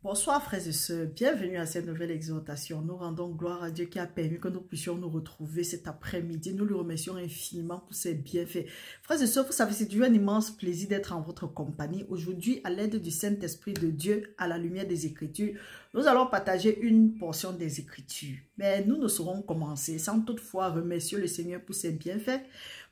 Bonsoir frères et sœurs, bienvenue à cette nouvelle exhortation. Nous rendons gloire à Dieu qui a permis que nous puissions nous retrouver cet après-midi. Nous lui remercions infiniment pour ses bienfaits. Frères et sœurs, vous savez, c'est un immense plaisir d'être en votre compagnie. Aujourd'hui, à l'aide du Saint-Esprit de Dieu, à la lumière des Écritures, nous allons partager une portion des Écritures. Mais nous ne saurons commencer sans toutefois remercier le Seigneur pour ses bienfaits,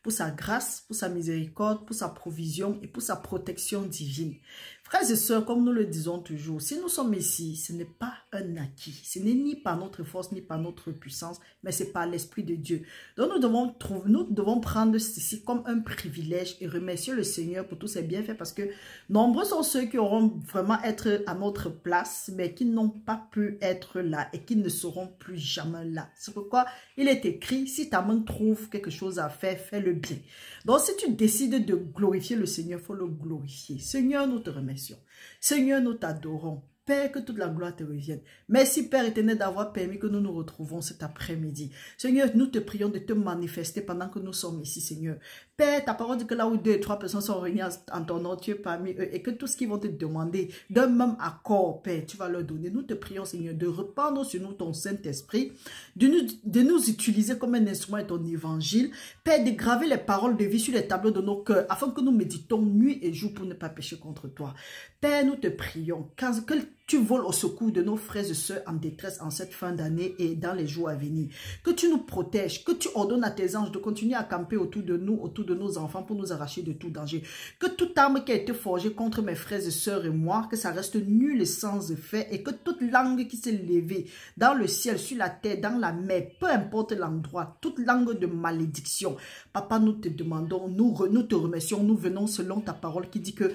pour sa grâce, pour sa miséricorde, pour sa provision et pour sa protection divine. Frères et sœurs, comme nous le disons toujours, si nous sommes ici, ce n'est pas un acquis. Ce n'est ni par notre force, ni par notre puissance, mais c'est par l'Esprit de Dieu. Donc nous devons prendre ceci comme un privilège et remercier le Seigneur pour tous ses bienfaits parce que nombreux sont ceux qui auront vraiment être à notre place, mais qui n'ont pas pu être là et qui ne seront plus jamais là. C'est pourquoi il est écrit, si ta main trouve quelque chose à faire, fais-le bien. Donc si tu décides de glorifier le Seigneur, il faut le glorifier. Seigneur, nous te remercions. Seigneur, nous t'adorons. Père, que toute la gloire te revienne. Merci, Père éternel, d'avoir permis que nous nous retrouvons cet après-midi. Seigneur, nous te prions de te manifester pendant que nous sommes ici, Seigneur. Père, ta parole dit que là où 2 et 3 personnes sont réunies en ton nom, tu es parmi eux et que tout ce qu'ils vont te demander, d'un même accord, Père, tu vas leur donner. Nous te prions, Seigneur, de répandre sur nous ton Saint-Esprit, de nous utiliser comme un instrument de ton évangile. Père, de graver les paroles de vie sur les tableaux de nos cœurs afin que nous méditons nuit et jour pour ne pas pécher contre toi. Père, nous te prions que tu voles au secours de nos frères et sœurs en détresse en cette fin d'année et dans les jours à venir. Que tu nous protèges, que tu ordonnes à tes anges de continuer à camper autour de nous, autour de nos enfants pour nous arracher de tout danger. Que toute arme qui a été forgée contre mes frères et sœurs et moi, que ça reste nul et sans effet et que toute langue qui s'est levée dans le ciel, sur la terre, dans la mer, peu importe l'endroit, toute langue de malédiction. Papa, nous te demandons, nous te remercions, nous venons selon ta parole qui dit que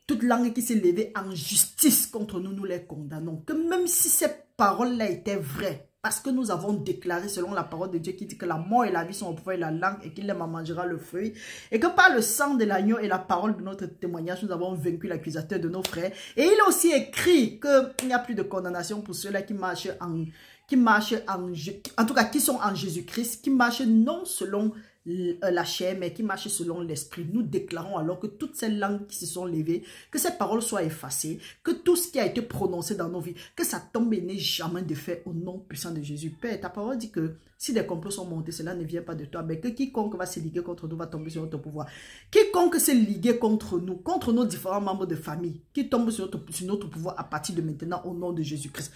toute langue qui s'est levée en justice contre nous, nous les condamnons. Que même si cette parole-là était vraie, parce que nous avons déclaré selon la parole de Dieu qui dit que la mort et la vie sont au pouvoir de la langue et qu'il en mangera le fruit. Et que par le sang de l'agneau et la parole de notre témoignage, nous avons vaincu l'accusateur de nos frères. Et il est aussi écrit qu'il n'y a plus de condamnation pour ceux-là qui marchent en tout cas qui sont en Jésus-Christ, qui marchent non selon la chair, mais qui marche selon l'esprit. Nous déclarons alors que toutes ces langues qui se sont levées, que ces paroles soient effacées, que tout ce qui a été prononcé dans nos vies, que ça tombe et n'ait jamais de fait au nom puissant de Jésus. Père, ta parole dit que si des complots sont montés, cela ne vient pas de toi, mais que quiconque va se liguer contre nous va tomber sur notre pouvoir. Quiconque s'est ligué contre nous, contre nos différents membres de famille, qui tombe sur notre pouvoir à partir de maintenant au nom de Jésus-Christ.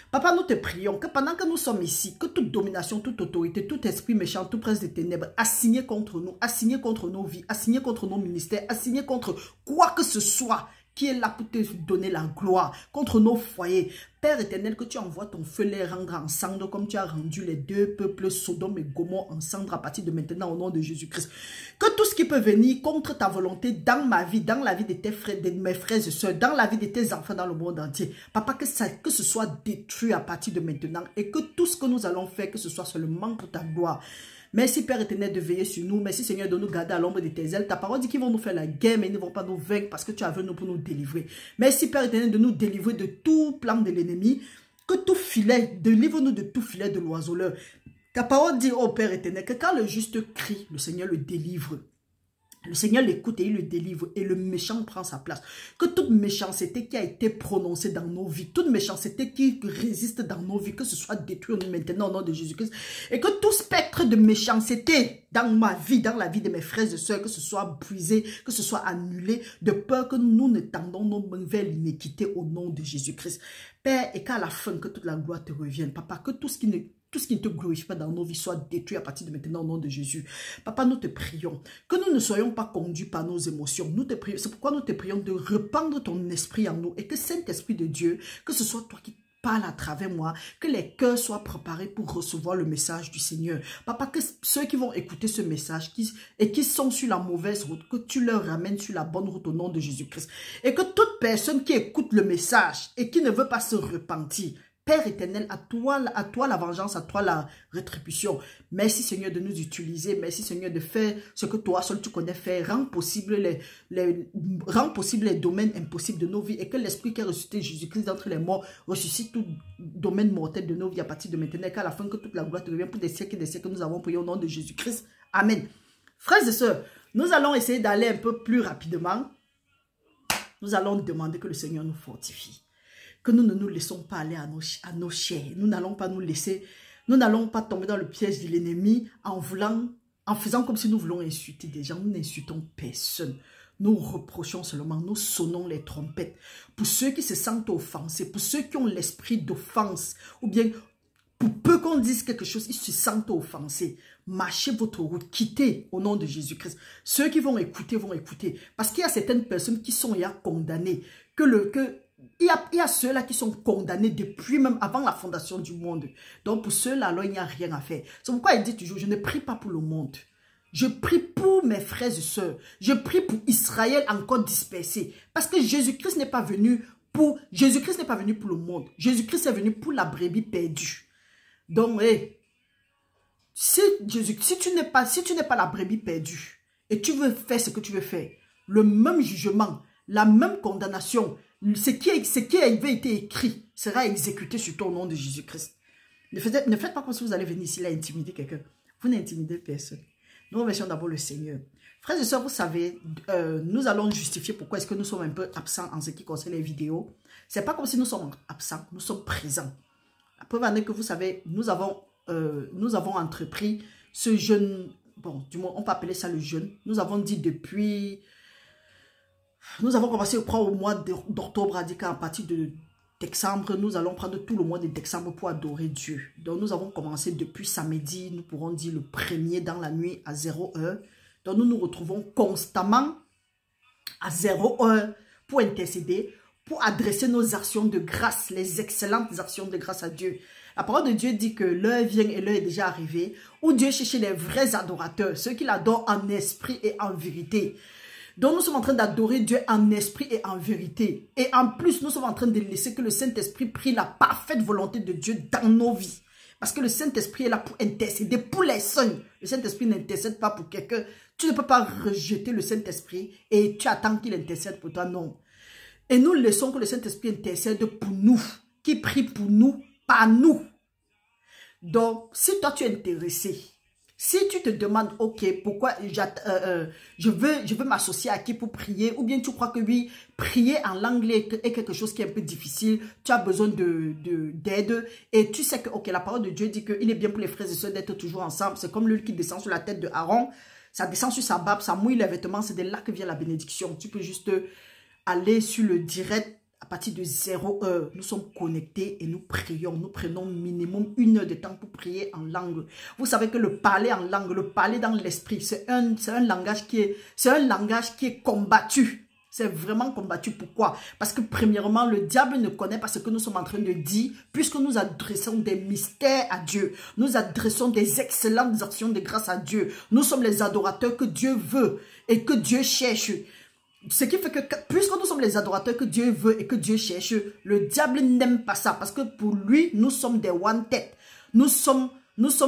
Papa, nous te prions que pendant que nous sommes ici, que toute domination, toute autorité, tout esprit méchant, tout prince des ténèbres, assigné contre nous, assigné contre nos vies, assigné contre nos ministères, assigné contre quoi que ce soit qui est là pour te donner la gloire, contre nos foyers. Père éternel, que tu envoies ton feu les rendre en cendres comme tu as rendu les deux peuples Sodome et Gomorrhe en cendres à partir de maintenant au nom de Jésus-Christ. Que tout ce qui peut venir contre ta volonté dans ma vie, dans la vie de tes frères, de mes frères et sœurs, dans la vie de tes enfants dans le monde entier, Papa, que ce soit détruit à partir de maintenant et que tout ce que nous allons faire, que ce soit seulement pour ta gloire. Merci Père éternel de veiller sur nous. Merci Seigneur de nous garder à l'ombre de tes ailes. Ta parole dit qu'ils vont nous faire la guerre, mais ils ne vont pas nous vaincre parce que tu as venu pour nous délivrer. Merci Père éternel de nous délivrer de tout plan de l'ennemi. Que tout filet, délivre-nous de tout filet de l'oiseleur. Ta parole dit, oh Père éternel, que quand le juste crie, le Seigneur le délivre. Le Seigneur l'écoute et il le délivre et le méchant prend sa place. Que toute méchanceté qui a été prononcée dans nos vies, toute méchanceté qui résiste dans nos vies, que ce soit détruit maintenant au nom de Jésus-Christ. Et que tout spectre de méchanceté dans ma vie, dans la vie de mes frères et sœurs, que ce soit brisé, que ce soit annulé, de peur que nous ne tendons nos mains vers l'iniquité au nom de Jésus-Christ. Père, et qu'à la fin, que toute la gloire te revienne. Papa, que tout ce qui ne te glorifie pas dans nos vies soit détruit à partir de maintenant au nom de Jésus. Papa, nous te prions que nous ne soyons pas conduits par nos émotions. Nous te prions, c'est pourquoi nous te prions de répandre ton esprit en nous et que Saint-Esprit de Dieu, que ce soit toi qui parle à travers moi, que les cœurs soient préparés pour recevoir le message du Seigneur. Papa, que ceux qui vont écouter ce message et qui sont sur la mauvaise route, que tu leur ramènes sur la bonne route au nom de Jésus-Christ. Et que toute personne qui écoute le message et qui ne veut pas se repentir, Père éternel, à toi la vengeance, à toi la rétribution. Merci Seigneur de nous utiliser. Merci Seigneur de faire ce que toi seul tu connais faire. Rends possible les domaines impossibles de nos vies et que l'Esprit qui a ressuscité Jésus-Christ d'entre les morts ressuscite tout domaine mortel de nos vies à partir de maintenant. Qu'à la fin que toute la gloire te revienne pour des siècles et des siècles que nous avons prié au nom de Jésus-Christ. Amen. Frères et sœurs, nous allons essayer d'aller un peu plus rapidement. Nous allons demander que le Seigneur nous fortifie. que nous ne nous laissons pas aller à nos chairs. Nous n'allons pas nous laisser, nous n'allons pas tomber dans le piège de l'ennemi en faisant comme si nous voulons insulter des gens. Nous n'insultons personne. Nous reprochons seulement, nous sonnons les trompettes. Pour ceux qui se sentent offensés, pour ceux qui ont l'esprit d'offense, ou bien pour peu qu'on dise quelque chose, ils se sentent offensés. Marchez votre route, quittez au nom de Jésus-Christ. Ceux qui vont écouter, parce qu'il y a certaines personnes qui sont condamnées. Il y a ceux-là qui sont condamnés depuis même avant la fondation du monde. Donc pour ceux-là, alors il n'y a rien à faire. C'est pourquoi il dit toujours, je ne prie pas pour le monde. Je prie pour mes frères et sœurs. Je prie pour Israël encore dispersé. Parce que Jésus-Christ n'est pas venu pour le monde. Jésus-Christ est venu pour la brebis perdue. Donc, si tu n'es pas la brebis perdue et tu veux faire ce que tu veux faire, le même jugement, la même condamnation, ce qui avait été écrit sera exécuté sur toi au nom de Jésus-Christ. Ne faites pas comme si vous allez venir ici là intimider quelqu'un. Vous n'intimidez personne. Nous remercions d'abord le Seigneur. Frères et sœurs, vous savez, nous allons justifier pourquoi est-ce que nous sommes un peu absents en ce qui concerne les vidéos. Ce n'est pas comme si nous sommes absents, nous sommes présents. La preuve en est que vous savez, nous avons entrepris ce jeûne, bon, du moins on peut appeler ça le jeûne. Nous avons dit nous avons commencé à prendre au mois d'octobre, à dire qu'à partir de décembre, nous allons prendre tout le mois de décembre pour adorer Dieu. Donc nous avons commencé depuis samedi, nous pourrons dire le 1er dans la nuit à 0h. Donc nous nous retrouvons constamment à 0h pour intercéder, pour adresser nos actions de grâce, les excellentes actions de grâce à Dieu. La parole de Dieu dit que l'heure vient et l'heure est déjà arrivée, où Dieu cherche les vrais adorateurs, ceux qui l'adorent en esprit et en vérité. Donc nous sommes en train d'adorer Dieu en esprit et en vérité. Et en plus, nous sommes en train de laisser que le Saint-Esprit prie la parfaite volonté de Dieu dans nos vies. Parce que le Saint-Esprit est là pour intercéder pour les saints. Le Saint-Esprit n'intercède pas pour quelqu'un. Tu ne peux pas rejeter le Saint-Esprit et tu attends qu'il intercède pour toi, non. Et nous laissons que le Saint-Esprit intercède pour nous, qui prie pour nous, pas nous. Donc, si toi tu es intéressé, si tu te demandes, ok, pourquoi je veux m'associer à qui pour prier, ou bien tu crois que oui, prier en langue est quelque chose qui est un peu difficile, tu as besoin d'aide, et tu sais que, ok, la parole de Dieu dit qu'il est bien pour les frères et sœurs d'être toujours ensemble, c'est comme l'huile qui descend sur la tête de Aaron, ça descend sur sa barbe, ça mouille les vêtements, c'est de là que vient la bénédiction. Tu peux juste aller sur le direct. À partir de 0h, nous sommes connectés et nous prions. Nous prenons minimum 1 heure de temps pour prier en langue. Vous savez que le parler en langue, le parler dans l'esprit, c'est un langage qui est combattu. C'est vraiment combattu. Pourquoi? Parce que premièrement, le diable ne connaît pas ce que nous sommes en train de dire, puisque nous adressons des mystères à Dieu. Nous adressons des excellentes actions de grâce à Dieu. Nous sommes les adorateurs que Dieu veut et que Dieu cherche. Ce qui fait que, puisque nous sommes les adorateurs que Dieu veut et que Dieu cherche, le diable n'aime pas ça. Parce que pour lui, nous sommes des wanted. Nous sommes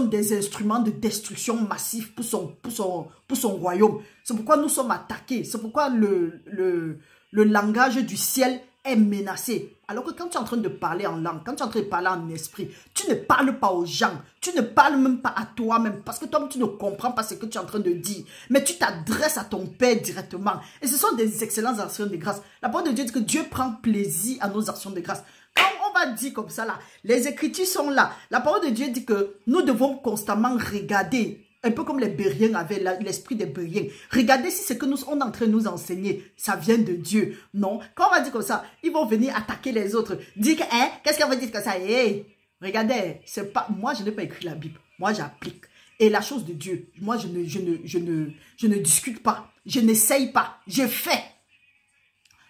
des instruments de destruction massif pour son royaume. C'est pourquoi nous sommes attaqués. C'est pourquoi le langage du ciel est menacé. Alors que quand tu es en train de parler en langue, quand tu es en train de parler en esprit, tu ne parles pas aux gens. Tu ne parles même pas à toi-même. Parce que toi, tu ne comprends pas ce que tu es en train de dire. Mais tu t'adresses à ton Père directement. Et ce sont des excellentes actions de grâce. La parole de Dieu dit que Dieu prend plaisir à nos actions de grâce. Quand on va dire comme ça là, les Écritures sont là. La parole de Dieu dit que nous devons constamment regarder. Un peu comme les Bériens avaient l'esprit des Bériens. Regardez si ce que on est en train de nous enseigner, ça vient de Dieu. Non. Quand on va dire comme ça, ils vont venir attaquer les autres. Dire que, hein, qu'est-ce qu'on va dire comme ça? Hey, regardez, c'est pas, moi je n'ai pas écrit la Bible. Moi j'applique. Et la chose de Dieu, moi je ne discute pas. Je n'essaye pas. Je fais.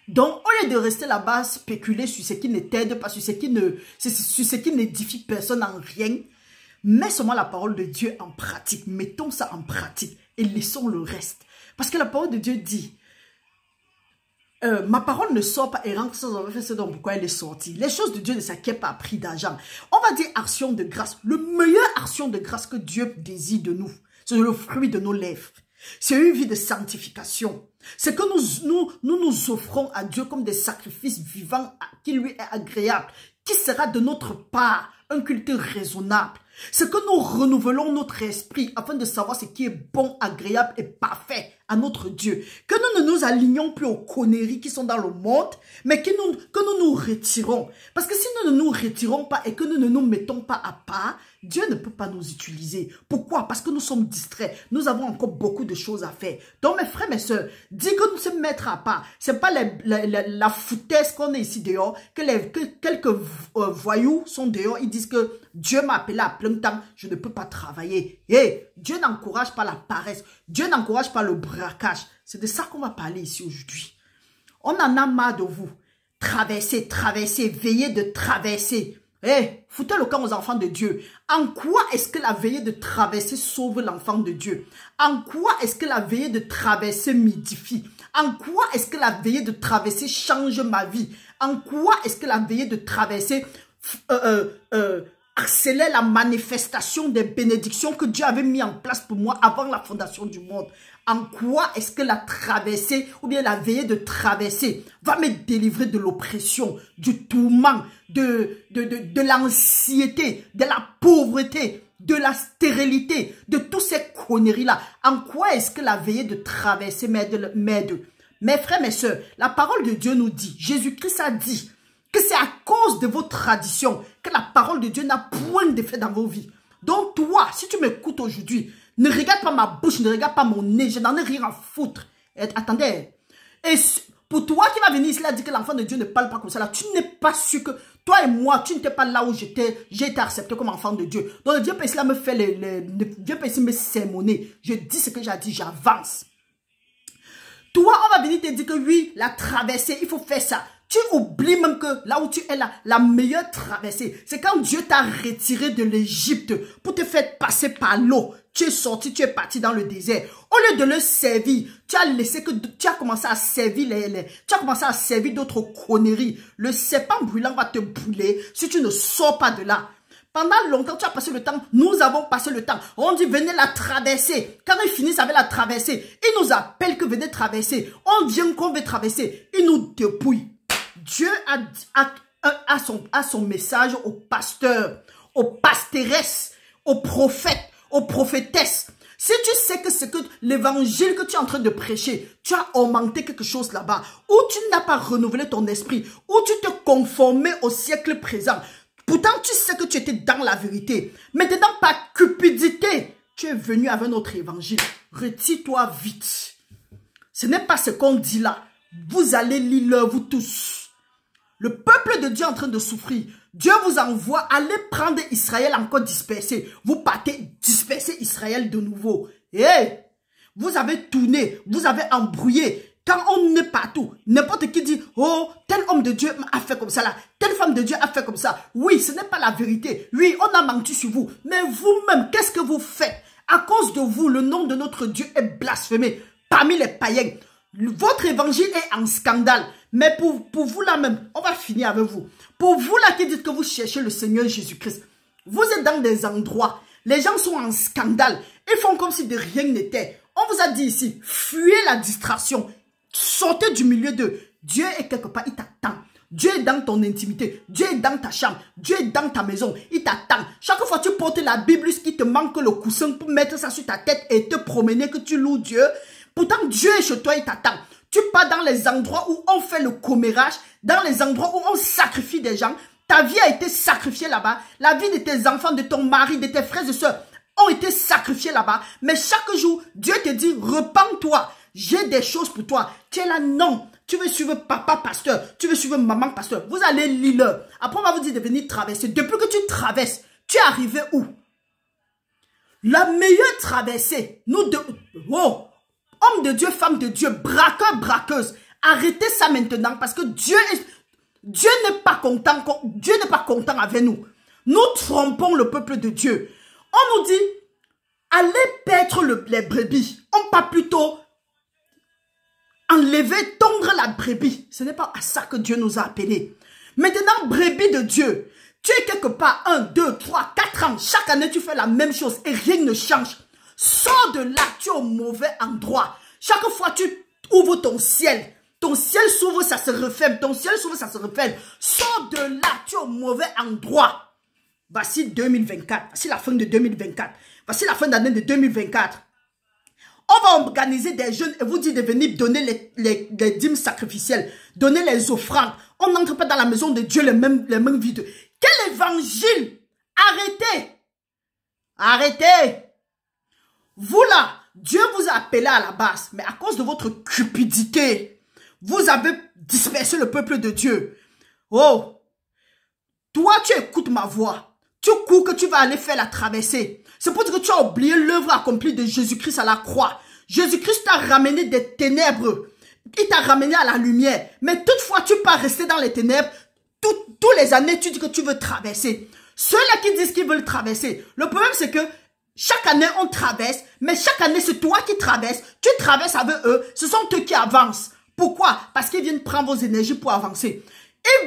Donc, au lieu de rester là-bas, spéculer sur ce qui ne t'aide pas, sur ce qui n'édifie personne en rien, mets seulement la parole de Dieu en pratique. Mettons ça en pratique et laissons le reste. Parce que la parole de Dieu dit, ma parole ne sort pas et rentre sans avoir fait ce dont pourquoi elle est sortie. Les choses de Dieu ne s'acquièrent pas à prix d'argent. On va dire action de grâce. Le meilleur action de grâce que Dieu désire de nous, c'est le fruit de nos lèvres. C'est une vie de sanctification. C'est que nous offrons à Dieu comme des sacrifices vivants qui lui est agréable, qui sera de notre part un culte raisonnable. C'est que nous renouvelons notre esprit afin de savoir ce qui est bon, agréable et parfait à notre Dieu. Que nous ne nous alignons plus aux conneries qui sont dans le monde, mais que nous nous retirons. Parce que si nous ne nous retirons pas et que nous ne nous mettons pas à part, Dieu ne peut pas nous utiliser. Pourquoi? Parce que nous sommes distraits. Nous avons encore beaucoup de choses à faire. Donc mes frères, mes soeurs, dis que nous se mettre à part. Ce n'est pas la foutaise qu'on est ici dehors, que quelques voyous sont dehors, ils disent que Dieu m'a appelé à plein temps, je ne peux pas travailler. Dieu n'encourage pas la paresse. Dieu n'encourage pas le braquage. C'est de ça qu'on va parler ici aujourd'hui. On en a marre de vous. Traversez, veillez de traverser. Foutez le camp aux enfants de Dieu. En quoi est-ce que la veillée de traverser sauve l'enfant de Dieu? En quoi est-ce que la veillée de traverser m'édifie? En quoi est-ce que la veillée de traverser change ma vie? En quoi est-ce que la veillée de traverser accélère la manifestation des bénédictions que Dieu avait mis en place pour moi avant la fondation du monde? En quoi est-ce que la traversée ou bien la veillée de traverser va me délivrer de l'oppression, du tourment, de l'anxiété, de la pauvreté, de la stérilité, de toutes ces conneries-là? En quoi est-ce que la veillée de traverser m'aide? Mes frères, mes soeurs, la parole de Dieu nous dit, Jésus-Christ a dit que c'est à cause de vos traditions que la parole de Dieu n'a point d'effet dans vos vies. Donc toi, si tu m'écoutes aujourd'hui, ne regarde pas ma bouche, ne regarde pas mon nez, je n'en ai rien à foutre. Attendez. Et pour toi qui va venir ici là dire que l'enfant de Dieu ne parle pas comme ça, là, tu n'es pas sûr que toi et moi, tu n'étais pas là où j'ai été accepté comme enfant de Dieu. Donc ne viens pas ici là me faire ne viens pas ici me sermonner. Je dis ce que j'ai dit, j'avance. Toi, on va venir te dire que oui, la traversée, il faut faire ça. Tu oublies même que là où tu es là, la meilleure traversée, c'est quand Dieu t'a retiré de l'Égypte pour te faire passer par l'eau. Tu es sorti, tu es parti dans le désert. Au lieu de le servir, tu as commencé à servir tu as commencé à servir d'autres conneries. Le serpent brûlant va te brûler si tu ne sors pas de là. Pendant longtemps, tu as passé le temps. Nous avons passé le temps. On dit, venez la traverser. Quand ils finissent avec la traversée, ils nous appellent que venez traverser. On vient qu'on veut traverser. Ils nous dépouillent. Dieu a son message aux pasteurs, aux pasteresses, aux prophètes, aux prophétesses. Si tu sais que c'est que l'évangile que tu es en train de prêcher, tu as augmenté quelque chose là-bas, ou tu n'as pas renouvelé ton esprit, ou tu te conformais au siècle présent, pourtant tu sais que tu étais dans la vérité. Maintenant, par cupidité, tu es venu avec notre évangile. Retire-toi vite. Ce n'est pas ce qu'on dit là. Vous allez lire vous tous. Le peuple de Dieu est en train de souffrir. Dieu vous envoie, allez prendre Israël encore dispersé. Vous partez disperser Israël de nouveau. Vous avez tourné, vous avez embrouillé. Quand on est partout, n'importe qui dit, oh, tel homme de Dieu a fait comme ça là, telle femme de Dieu a fait comme ça. Oui, ce n'est pas la vérité. Oui, on a menti sur vous. Mais vous-même, qu'est-ce que vous faites? À cause de vous, le nom de notre Dieu est blasphémé parmi les païens. Votre évangile est en scandale. Mais pour vous là même, on va finir avec vous. Pour vous là qui dites que vous cherchez le Seigneur Jésus-Christ, vous êtes dans des endroits, les gens sont en scandale. Ils font comme si de rien n'était. On vous a dit ici, fuyez la distraction. Sortez du milieu d'eux. Dieu est quelque part, il t'attend. Dieu est dans ton intimité. Dieu est dans ta chambre. Dieu est dans ta maison. Il t'attend. Chaque fois que tu portes la Bible, il te manque le coussin pour mettre ça sur ta tête et te promener que tu loues Dieu. Pourtant, Dieu est chez toi, il t'attend. Tu pars dans les endroits où on fait le commérage, dans les endroits où on sacrifie des gens. Ta vie a été sacrifiée là-bas. La vie de tes enfants, de ton mari, de tes frères et sœurs ont été sacrifiés là-bas. Mais chaque jour, Dieu te dit, repens-toi. J'ai des choses pour toi. Tu es là, non. Tu veux suivre papa pasteur. Tu veux suivre maman pasteur. Vous allez lire. Après, on va vous dire de venir traverser. Depuis que tu traverses, tu es arrivé où? La meilleure traversée, hommes de Dieu, femmes de Dieu, braqueurs, braqueuses, arrêtez ça maintenant parce que Dieu n'est pas content. Dieu n'est pas content avec nous. Nous trompons le peuple de Dieu. On nous dit, allez paître les brebis. On parle plutôt enlever, tondre la brebis. Ce n'est pas à ça que Dieu nous a appelés. Maintenant, brebis de Dieu, tu es quelque part 1, 2, 3, 4 ans. Chaque année, tu fais la même chose et rien ne change. Sors de là, tu es au mauvais endroit. Chaque fois, tu ouvres ton ciel. Ton ciel s'ouvre, ça se referme. Ton ciel s'ouvre, ça se referme. Sors de là, tu es au mauvais endroit. Voici 2024. Voici la fin de 2024. Voici la fin d'année de 2024. On va organiser des jeûnes et vous dire de venir donner les dîmes sacrificielles, donner les offrandes. On n'entre pas dans la maison de Dieu les mêmes vides. Quel évangile? Arrêtez! Arrêtez! Vous là, Dieu vous a appelé à la base, mais à cause de votre cupidité, vous avez dispersé le peuple de Dieu. Oh! Toi, tu écoutes ma voix. Tu cours que tu vas aller faire la traversée. C'est pour dire que tu as oublié l'œuvre accomplie de Jésus-Christ à la croix. Jésus-Christ t'a ramené des ténèbres. Il t'a ramené à la lumière. Mais toutefois, tu peux rester dans les ténèbres. Tous les années, tu dis que tu veux traverser. Ceux-là qui disent qu'ils veulent traverser. Le problème, c'est que chaque année, on traverse. Mais chaque année, c'est toi qui traverses. Tu traverses avec eux. Ce sont eux qui avancent. Pourquoi? Parce qu'ils viennent prendre vos énergies pour avancer.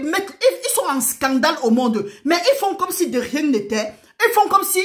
Ils sont en scandale au monde. Mais ils font comme si de rien n'était. Ils font comme s'ils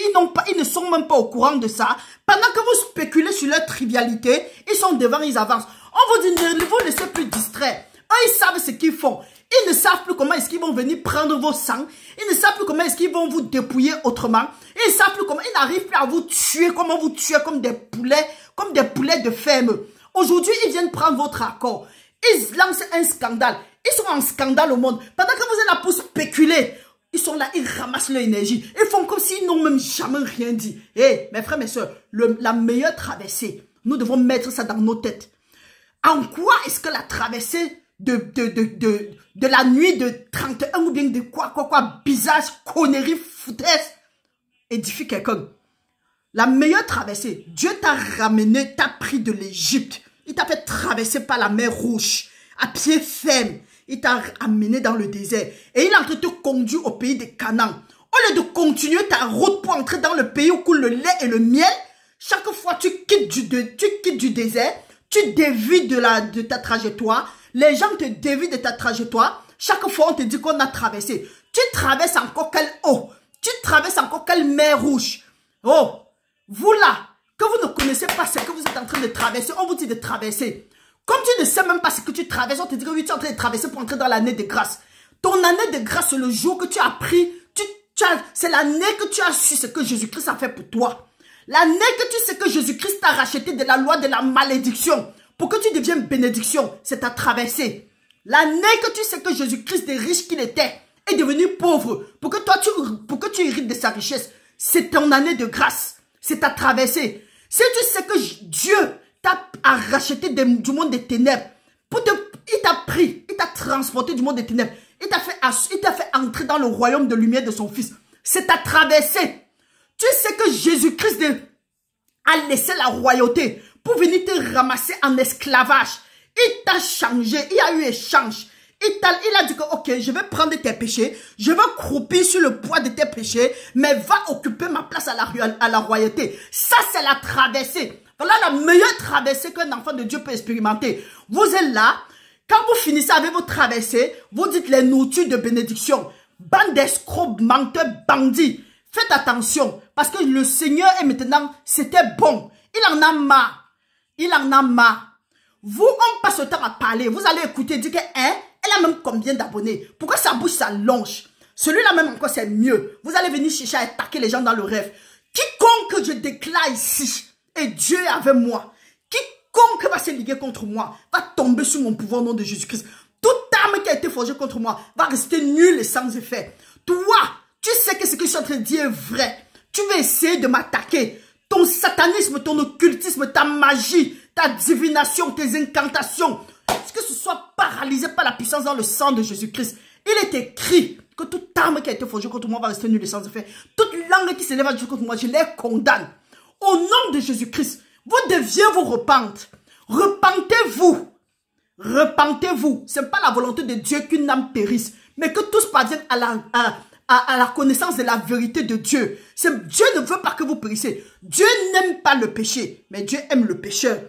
ils ne sont même pas au courant de ça. Pendant que vous spéculez sur leur trivialité, ils sont devant, ils avancent. On vous dit, ne vous laissez plus distraire. Eux, ils savent ce qu'ils font. Ils ne savent plus comment est-ce qu'ils vont venir prendre vos sangs. Ils ne savent plus comment est-ce qu'ils vont vous dépouiller autrement. Ils ne savent plus comment, ils n'arrivent plus à vous tuer, comment vous tuer comme des poulets de ferme. Aujourd'hui, ils viennent prendre votre accord. Ils lancent un scandale. Ils sont en scandale au monde. Pendant que vous êtes là pour spéculer, ils sont là, ils ramassent leur énergie. Ils font comme s'ils n'ont même jamais rien dit. Hé, mes frères, mes soeurs, la meilleure traversée, nous devons mettre ça dans nos têtes. En quoi est-ce que la traversée de la nuit de 31 ou bien de quoi, bizarre, connerie, foutaise, édifie quelqu'un? La meilleure traversée, Dieu t'a ramené, t'a pris de l'Égypte. Il t'a fait traverser par la mer Rouge, à pied ferme. Il t'a amené dans le désert. Et il a te conduit au pays de Canaan. Au lieu de continuer ta route pour entrer dans le pays où coule le lait et le miel, chaque fois tu quittes du désert, tu dévies de ta trajectoire. Les gens te dévient de ta trajectoire. Chaque fois on te dit qu'on a traversé. Tu traverses encore quelle eau? Tu traverses encore quelle mer Rouge? Oh, vous là, que vous ne connaissez pas ce que vous êtes en train de traverser, on vous dit de traverser. Comme tu ne sais même pas ce que tu traverses, on te dit que oui, tu es en train de traverser pour entrer dans l'année de grâce. Ton année de grâce, c'est le jour que tu as pris, c'est l'année que tu as su ce que Jésus-Christ a fait pour toi. L'année que tu sais que Jésus-Christ t'a racheté de la loi de la malédiction pour que tu deviennes bénédiction, c'est ta traversée. L'année que tu sais que Jésus-Christ, des riches qu'il était, est devenu pauvre pour que tu hérites de sa richesse, c'est ton année de grâce. C'est ta traversée. Si tu sais que Dieu t'a racheté du monde des ténèbres, il t'a pris, il t'a transporté du monde des ténèbres, il t'a fait entrer dans le royaume de lumière de son Fils. C'est ta traversée. Tu sais que Jésus-Christ a laissé la royauté pour venir te ramasser en esclavage. Il t'a changé, il y a eu échange. Il a dit que, ok, je vais prendre tes péchés, je vais croupir sur le poids de tes péchés, mais va occuper ma place à la royauté. Ça, c'est la traversée. Voilà la meilleure traversée qu'un enfant de Dieu peut expérimenter. Vous êtes là, quand vous finissez avec vos traversées, vous dites les nourritures de bénédiction. Bande d'escrocs, menteurs, bandits. Faites attention, parce que le Seigneur est maintenant, c'était bon. Il en a marre. Il en a marre. Vous, on passe le temps à parler. Vous allez écouter, dire que, hein, elle a même combien d'abonnés? Pourquoi sa bouche s'allonge? Celui-là même encore, c'est mieux. Vous allez venir chercher à attaquer les gens dans le rêve. Quiconque je déclare ici, et Dieu est avec moi, quiconque va se liguer contre moi, va tomber sur mon pouvoir au nom de Jésus-Christ. Toute arme qui a été forgée contre moi va rester nulle et sans effet. Toi, tu sais que ce que je suis en train de dire est vrai. Tu veux essayer de m'attaquer. Ton satanisme, ton occultisme, ta magie, ta divination, tes incantations, que ce soit paralysé par la puissance dans le sang de Jésus-Christ. Il est écrit que toute arme qui a été forgée contre moi va rester nulle et sans effet. Toute langue qui s'élève contre moi, je les condamne. Au nom de Jésus-Christ, vous deviez vous repentre. Repentez-vous. Repentez-vous. Ce n'est pas la volonté de Dieu qu'une âme périsse, mais que tous parviennent à la connaissance de la vérité de Dieu. Dieu ne veut pas que vous périssiez. Dieu n'aime pas le péché, mais Dieu aime le pécheur.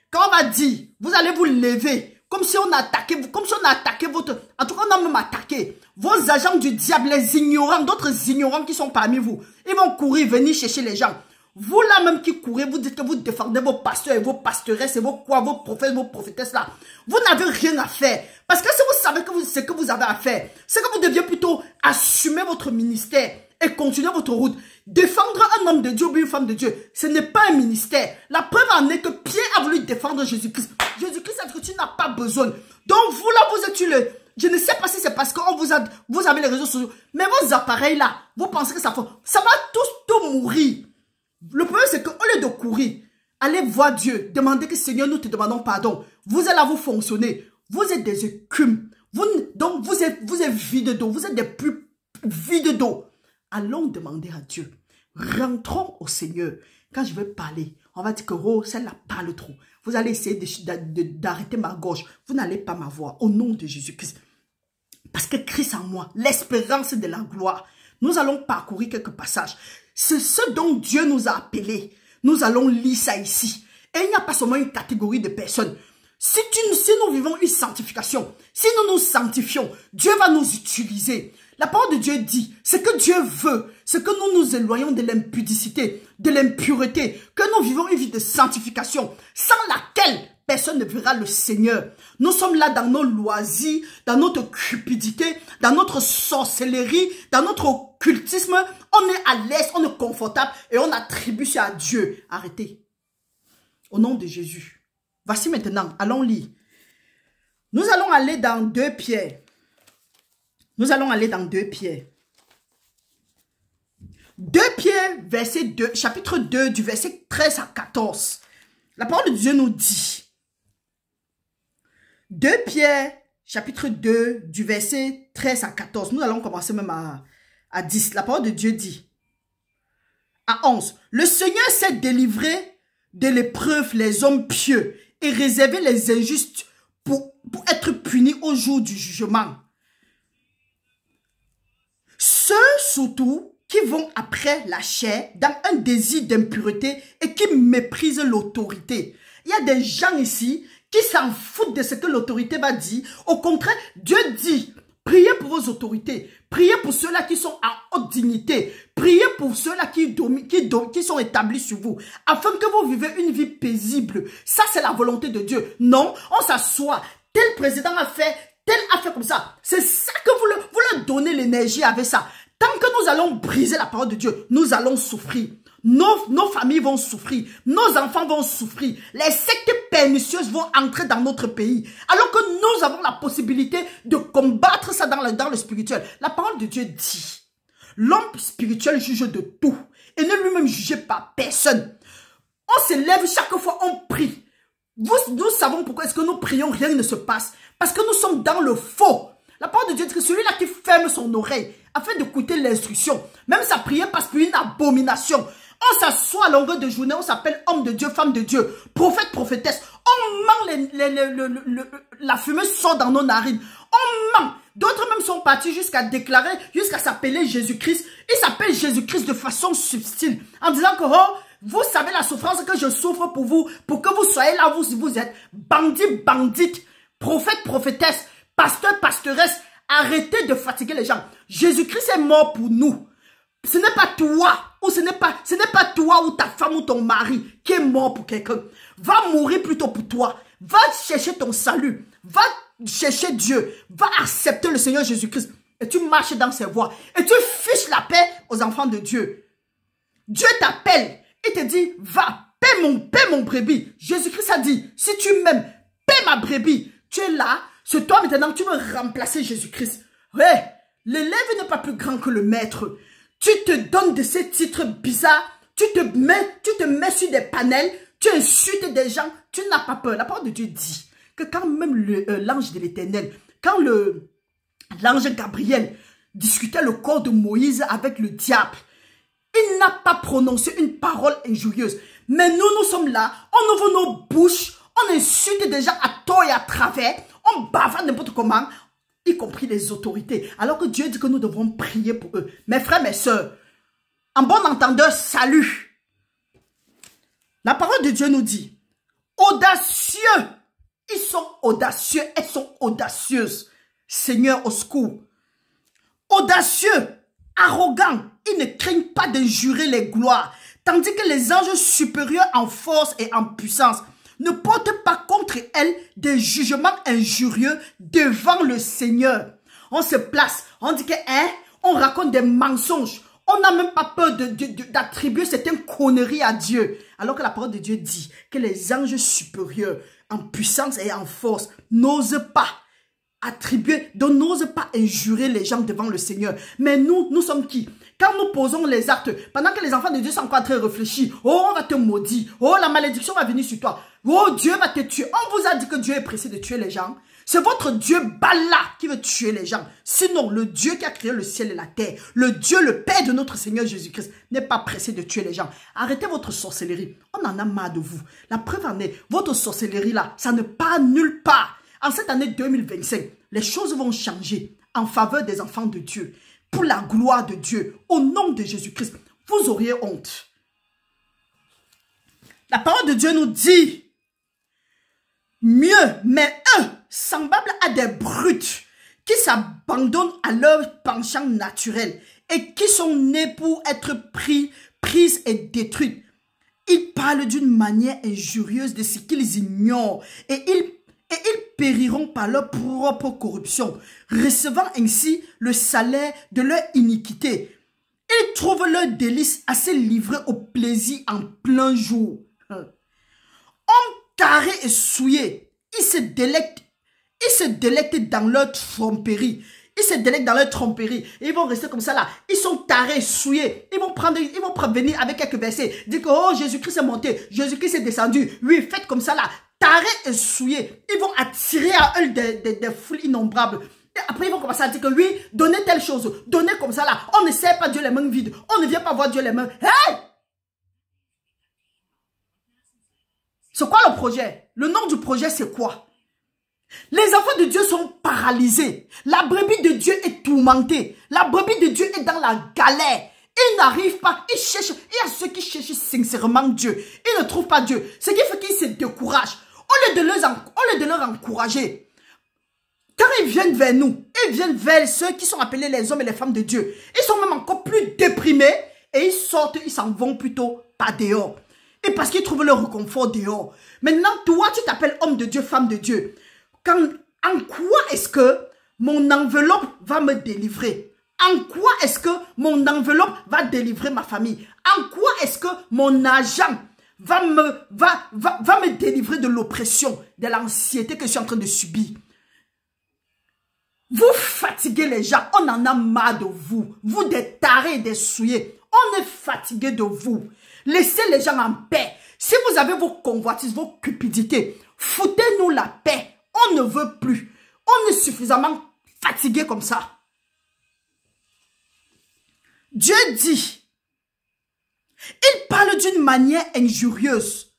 Quand on va dire, vous allez vous lever, comme si on a attaqué votre... En tout cas, on a même attaqué vos agents du diable, les ignorants, d'autres ignorants qui sont parmi vous. Ils vont courir, venir chercher les gens. Vous là même qui courez, vous dites que vous défendez vos pasteurs et vos pastoresses et vos prophètes, vos prophétesses là. Vous n'avez rien à faire. Parce que si vous savez que ce que vous avez à faire, c'est que vous deviez plutôt assumer votre ministère et continuez votre route. Défendre un homme de Dieu ou une femme de Dieu, ce n'est pas un ministère. La preuve en est que Pierre a voulu défendre Jésus-Christ. Jésus-Christ a dit que tu n'as pas besoin. Donc vous là, vous êtes le... Je ne sais pas si c'est parce que vous avez les réseaux sociaux, mais vos appareils là, vous pensez que ça va tout mourir. Le problème c'est qu'au lieu de courir, allez voir Dieu, demandez que Seigneur, nous te demandons pardon. Vous allez là vous fonctionner. Vous êtes des écumes. Donc vous êtes vide d'eau. Vous êtes des plus vides d'eau. Allons demander à Dieu. Rentrons au Seigneur. Quand je vais parler, on va dire que oh, celle-là parle trop. Vous allez essayer d'arrêter ma gorge. Vous n'allez pas m'avoir au nom de Jésus-Christ. Parce que Christ en moi, l'espérance de la gloire. Nous allons parcourir quelques passages. C'est ce dont Dieu nous a appelés. Nous allons lire ça ici. Et il n'y a pas seulement une catégorie de personnes. Si nous vivons une sanctification, si nous nous sanctifions, Dieu va nous utiliser. La parole de Dieu dit, ce que Dieu veut, c'est que nous nous éloignons de l'impudicité, de l'impureté, que nous vivons une vie de sanctification, sans laquelle personne ne verra le Seigneur. Nous sommes là dans nos loisirs, dans notre cupidité, dans notre sorcellerie, dans notre occultisme. On est à l'aise, on est confortable et on attribue ça à Dieu. Arrêtez. Au nom de Jésus. Voici maintenant, allons lire. Nous allons aller dans 2 Pierre. Nous allons aller dans 2 Pierre. 2 Pierre, verset 2, chapitre 2, du verset 13 à 14. La parole de Dieu nous dit. 2 Pierre, chapitre 2, du verset 13 à 14. Nous allons commencer même à 10. La parole de Dieu dit. À 11. Le Seigneur s'est délivré de l'épreuve les hommes pieux et réservé les injustes pour être punis au jour du jugement. Ceux surtout qui vont après la chair dans un désir d'impureté et qui méprisent l'autorité. Il y a des gens ici qui s'en foutent de ce que l'autorité va dire. Au contraire, Dieu dit, priez pour vos autorités, priez pour ceux-là qui sont en haute dignité, priez pour ceux-là qui sont établis sur vous, afin que vous vivez une vie paisible. Ça, c'est la volonté de Dieu. Non, on s'assoit, tel président a fait, tel a fait comme ça. C'est ça que vous leur donnez l'énergie avec ça. Tant que nous allons briser la parole de Dieu, nous allons souffrir. Nos familles vont souffrir. Nos enfants vont souffrir. Les sectes pernicieuses vont entrer dans notre pays. Alors que nous avons la possibilité de combattre ça dans le spirituel. La parole de Dieu dit, l'homme spirituel juge de tout. Et ne lui-même jugé par personne. On se lève chaque fois, on prie. Nous savons pourquoi est-ce que nous prions, rien ne se passe. Parce que nous sommes dans le faux. La parole de Dieu dit que celui-là qui ferme son oreille afin d'écouter l'instruction, même sa prière passe pour une abomination. On s'assoit à longueur de journée, on s'appelle homme de Dieu, femme de Dieu, prophète, prophétesse. On ment, la fumée sort dans nos narines. On ment. D'autres même sont partis jusqu'à déclarer, jusqu'à s'appeler Jésus-Christ. Ils s'appellent Jésus-Christ de façon subtile, en disant que oh, vous savez la souffrance que je souffre pour vous, pour que vous soyez là où vous êtes. Bandit, bandite, prophète, prophétesse, pasteur, pasteresse. Arrêtez de fatiguer les gens. Jésus-Christ est mort pour nous. Ce n'est pas toi, ou ce n'est pas toi ou ta femme ou ton mari qui est mort pour quelqu'un. Va mourir plutôt pour toi. Va chercher ton salut. Va chercher Dieu. Va accepter le Seigneur Jésus-Christ. Et tu marches dans ses voies. Et tu fiches la paix aux enfants de Dieu. Dieu t'appelle. Il te dit, va, paie mon brebis. Jésus-Christ a dit, si tu m'aimes, paie ma brebis. Tu es là. C'est toi maintenant, tu veux remplacer Jésus-Christ. Ouais, l'élève n'est pas plus grand que le maître. Tu te donnes de ces titres bizarres. Tu te mets sur des panels. Tu insultes des gens. Tu n'as pas peur. La parole de Dieu dit que quand même l'ange de l'Éternel, quand l'ange Gabriel discutait le corps de Moïse avec le diable, il n'a pas prononcé une parole injurieuse. Mais nous sommes là. On ouvre nos bouches. On insulte des gens à tort et à travers. On bavarde n'importe comment, y compris les autorités. Alors que Dieu dit que nous devons prier pour eux. Mes frères, mes sœurs, en bon entendeur, salut. La parole de Dieu nous dit, audacieux, ils sont audacieux, elles sont audacieuses. Seigneur, au secours. Audacieux, arrogants, ils ne craignent pas d'injurer les gloires. Tandis que les anges supérieurs en force et en puissance ne portent pas contre elles des jugements injurieux devant le Seigneur. On se place, on dit que, on raconte des mensonges, on On n'a même pas peur d'attribuer certaines conneries à Dieu. Alors que la parole de Dieu dit que les anges supérieurs, en puissance et en force, n'osent pas attribuer, donc n'osent pas injurer les gens devant le Seigneur. Mais nous sommes qui? Quand nous posons les actes, pendant que les enfants de Dieu sont encore en train de réfléchir, oh, on va te maudire, oh, la malédiction va venir sur toi, oh, Dieu va te tuer. On vous a dit que Dieu est pressé de tuer les gens. C'est votre Dieu Bala qui veut tuer les gens. Sinon, le Dieu qui a créé le ciel et la terre, le Dieu, le Père de notre Seigneur Jésus-Christ, n'est pas pressé de tuer les gens. Arrêtez votre sorcellerie. On en a marre de vous. La preuve en est, votre sorcellerie là, ça ne part nulle part. En cette année 2025, les choses vont changer en faveur des enfants de Dieu. Pour la gloire de Dieu, au nom de Jésus-Christ, vous auriez honte. La parole de Dieu nous dit, mieux, mais eux, semblables à des brutes qui s'abandonnent à leur penchant naturel et qui sont nés pour être prises et détruites. Ils parlent d'une manière injurieuse de ce qu'ils ignorent et ils périront par leur propre corruption, recevant ainsi le salaire de leur iniquité. Ils trouvent leur délice à se livrer au plaisir en plein jour. Hommes tarés et souillés, ils se délectent dans leur tromperie. Ils se délectent dans leur tromperie. Et ils vont rester comme ça là. Ils sont tarés, souillés. Ils vont venir avec quelques versets. Dire que oh, Jésus-Christ est monté. Jésus-Christ est descendu. Oui, faites comme ça là. Tarés et souillés. Ils vont attirer à eux des foules innombrables. Et après, ils vont commencer à dire que oui, donnez telle chose. Donnez comme ça là. On ne sert pas Dieu les mains vides. On ne vient pas voir Dieu les mains. Hey! C'est quoi le projet? Le nom du projet, c'est quoi? Les enfants de Dieu sont paralysés. La brebis de Dieu est tourmentée. La brebis de Dieu est dans la galère. Ils n'arrivent pas. Ils cherchent. Il y a ceux qui cherchent sincèrement Dieu. Ils ne trouvent pas Dieu. Ce qui fait qu'ils se découragent. Au lieu de leur encourager. Quand ils viennent vers nous, ils viennent vers ceux qui sont appelés les hommes et les femmes de Dieu. Ils sont même encore plus déprimés. Et ils sortent, ils s'en vont plutôt pas dehors. Et parce qu'ils trouvent leur réconfort dehors. Maintenant, toi, tu t'appelles homme de Dieu, femme de Dieu. En quoi est-ce que mon enveloppe va me délivrer? En quoi est-ce que mon enveloppe va délivrer ma famille? En quoi est-ce que mon argent va me délivrer de l'oppression, de l'anxiété que je suis en train de subir? Vous fatiguez les gens, on en a marre de vous. Vous des tarés, des souillés, on est fatigué de vous. Laissez les gens en paix. Si vous avez vos convoitises, vos cupidités, foutez-nous la paix. On ne veut plus. On est suffisamment fatigué comme ça. Dieu dit, il parle d'une manière injurieuse.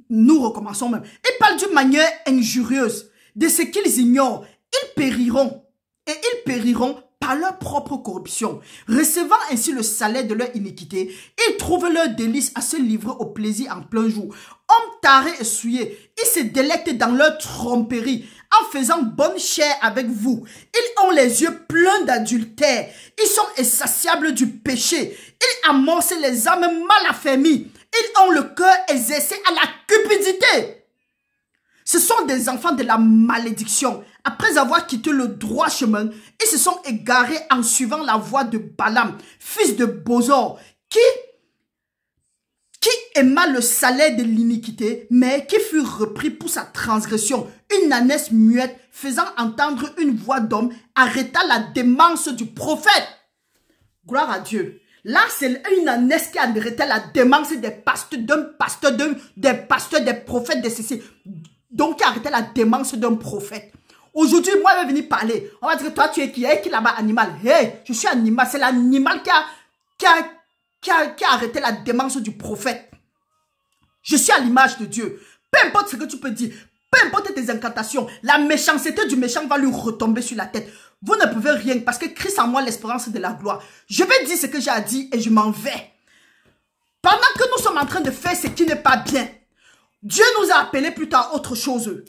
Nous recommençons même. Il parle d'une manière injurieuse de ce qu'ils ignorent. Ils périront. Et ils périront par leur propre corruption. Recevant ainsi le salaire de leur iniquité, ils trouvent leur délice à se livrer au plaisir en plein jour. Hommes tarés et souillés, ils se délectent dans leur tromperie en faisant bonne chair avec vous. Ils ont les yeux pleins d'adultère. Ils sont insatiables du péché. Ils amorcent les âmes mal affermies. Ils ont le cœur exercé à la cupidité. Ce sont des enfants de la malédiction. Après avoir quitté le droit chemin, ils se sont égarés en suivant la voie de Balaam, fils de Bosor, qui aima le salaire de l'iniquité, mais qui fut repris pour sa transgression. Une ânesse muette, faisant entendre une voix d'homme, arrêta la démence du prophète. Gloire à Dieu. Là, c'est une ânesse qui arrêta la démence des pasteurs, des prophètes, de ceci. Donc, qui arrêtait la démence d'un prophète. Aujourd'hui, moi, je vais venir parler. On va dire que toi, tu es qui? Qui là-bas, animal? Hey, je suis animal. C'est l'animal qui a arrêté la démence du prophète. Je suis à l'image de Dieu. Peu importe ce que tu peux dire, peu importe tes incantations, la méchanceté du méchant va lui retomber sur la tête. Vous ne pouvez rien parce que Christ en moi, l'espérance de la gloire. Je vais dire ce que j'ai à dire et je m'en vais. Pendant que nous sommes en train de faire ce qui n'est pas bien, Dieu nous a appelés plutôt à autre chose.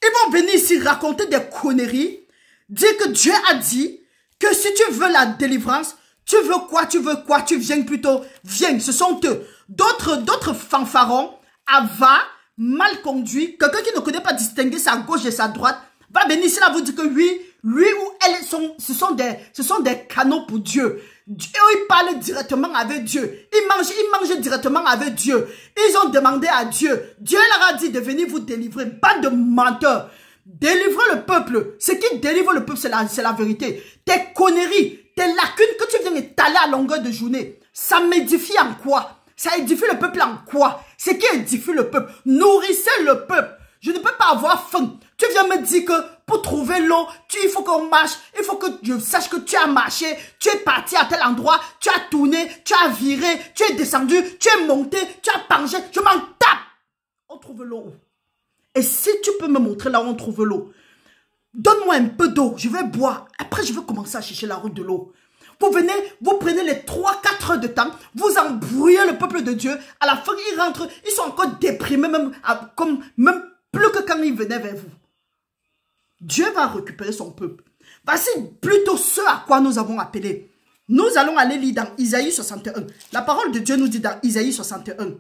Ils vont venir ici raconter des conneries, dire que Dieu a dit que si tu veux la délivrance, tu veux quoi, tu viens plutôt, viens. Ce sont eux. D'autres fanfarons, avares, mal conduits, quelqu'un qui ne connaît pas distinguer sa gauche et sa droite, va venir ici là vous dire que oui, lui ou elle, ce sont des canaux pour Dieu. ils parlent directement avec Dieu. Ils mangent directement avec Dieu. Ils ont demandé à Dieu. Dieu leur a dit de venir vous délivrer. Pas de menteurs. Délivrer le peuple. Ce qui délivre le peuple, c'est la vérité. Tes conneries, tes lacunes que tu viens étaler à longueur de journée, ça m'édifie en quoi? Ça édifie le peuple en quoi? Ce qui édifie le peuple. Nourrissez le peuple. Je ne peux pas avoir faim. Tu viens me dire que pour trouver l'eau, il faut qu'on marche. Il faut que je sache que tu as marché. Tu es parti à tel endroit. Tu as tourné. Tu as viré. Tu es descendu. Tu es monté. Tu as penché. Je m'en tape. On trouve l'eau. Et si tu peux me montrer là où on trouve l'eau, donne-moi un peu d'eau. Je vais boire. Après, je vais commencer à chercher la route de l'eau. Vous venez, vous prenez les 3-4 heures de temps, vous embrouillez le peuple de Dieu. À la fin, ils rentrent, ils sont encore déprimés, même plus que quand ils venaient vers vous. Dieu va récupérer son peuple. Voici plutôt ce à quoi nous avons appelé. Nous allons aller lire dans Isaïe 61. La parole de Dieu nous dit dans Isaïe 61.